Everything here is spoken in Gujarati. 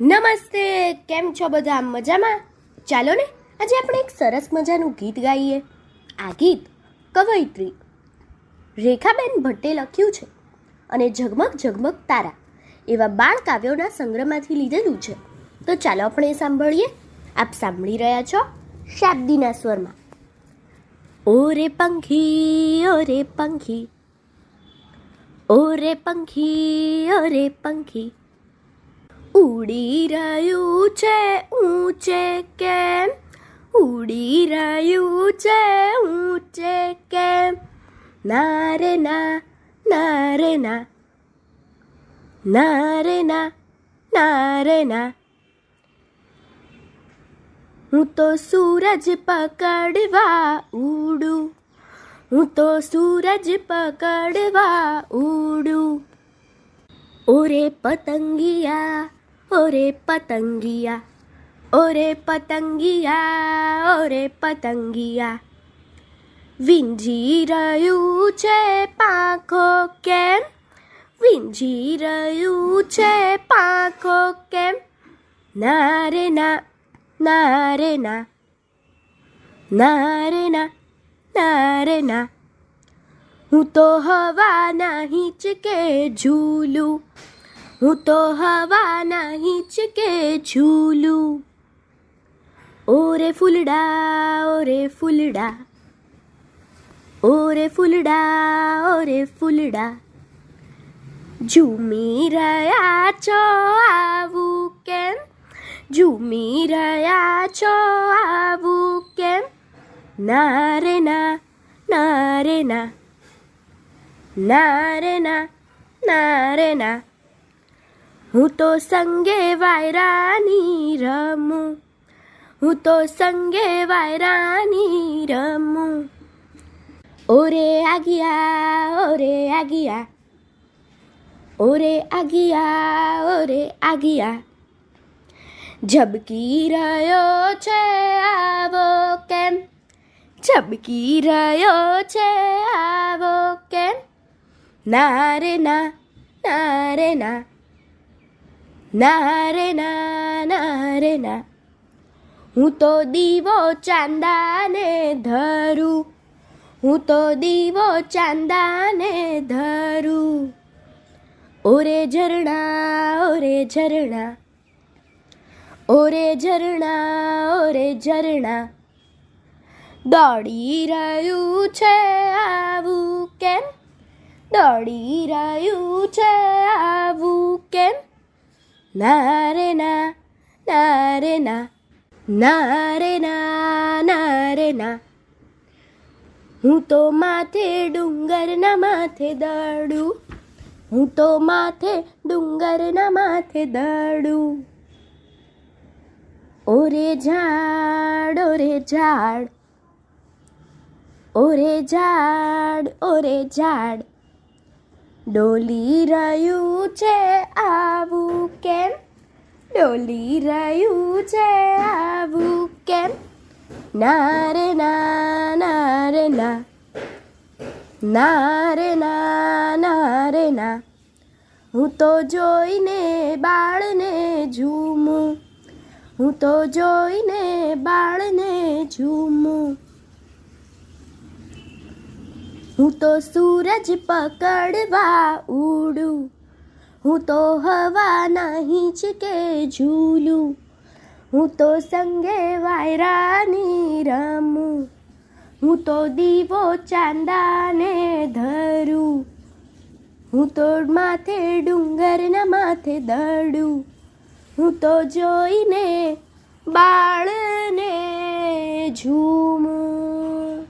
નમસ્તે, કેમ છો બધા? મજામાં? ચાલો ને આજે આપણે એક સરસ મજાનું ગીત ગાઈએ. આ ગીત કવયિત્રી રેખાબેન ભટ્ટે લખ્યું છે અને ઝગમગ ઝગમગ તારા એવા બાળ કાવ્યોના સંગ્રહમાંથી લીધેલું છે. તો ચાલો આપણે સાંભળીએ. આપ સાંભળી રહ્યા છો શાબ્દીના સ્વરમાં. ઓરે પંખી ઓરે પંખી, ઓરે પંખી ઓરે પંખી, ઉડી રહ્યું છે ઊંચે કેમ, ઉડી રહ્યું છે ઊંચે કેમ, ના રે ના, ના રે ના, ના રે ના, ના રે ના. હું તો સૂરજ પકડવા ઉડું, હું તો સૂરજ પકડવા ઉડું. ઓરે પતંગિયા, ઓરે પતંગિયા, ઓરે પતંગિયા, ઓરે પતંગિયા, વીંજી રહ્યું છે પાંખો કેમ, વીંજી રહ્યું છે પાંખો કેમ, ના રે ના, ના રે ના, ના રે ના, ના રે ના. હું તો હવાના હિંચકે ઝૂલું, હું તો હવાના હિંચકે ઝૂલું. ઓરે ફૂલડા, ઓરે ફૂલડા, ઓરે ફૂલડા, ઓરે ફૂલડા, ઝૂમી રહ્યા છો આવું કેમ, ઝૂમી રહ્યા છો આવું કેમ, ના રે ના, ના રે ના, ના રે ના, ના રે ના. હું તો સંગે વાયરાની રમું, હું તો સંગે વાયરાની રમું. ઓરે આગિયા, ઓરે આગિયા, ઓરે આગિયા, ઓરે આગિયા, ઝબકી રહ્યો છે આવો કેમ, ઝબકી રહ્યો છે આવો કેમ, ના રે ના, ના રે ના, ના રે ના, ના રે ના. હું તો દીવો ચાંદાને ધરું, હું તો દીવો ચાંદાને ધરું. ઓરે ઝરણા, ઓરે ઝરણા, ઓરે ઝરણા, ઓરે ઝરણા, દોડી રહ્યું છે આવું કેમ, દોડી રહ્યું છે આવું કેમ, ના રે ના, ના રે ના, ના રે ના, ના રે ના. હું તો માથે ડુંગરના માથે દડું, હું તો માથે ડુંગરના માથે દડું. ઓરે ઝાડ, ઓરે ઝાડ, ઓરે ઝાડ, ઓરે ઝાડ, ડોલી રહ્યું છે આવું કેમ, ડોલી રહ્યું છે આવું કેમ, ના રે ના, ના રે ના, ના રે ના, ના રે ના. હું તો જોઈને બાળને ઝૂમું, હું તો જોઈને બાળને ઝૂમું. હું તો સૂરજ પકડવા ઉડું, હું તો હવાના હિંચકે ઝૂલું, હું તો સંગે વાયરાની રમું, હું તો દીવો ચાંદાને ધરું, હું તો માથે ડુંગરના માથે દડું, હું તો જોઈને બાળને ઝૂમું.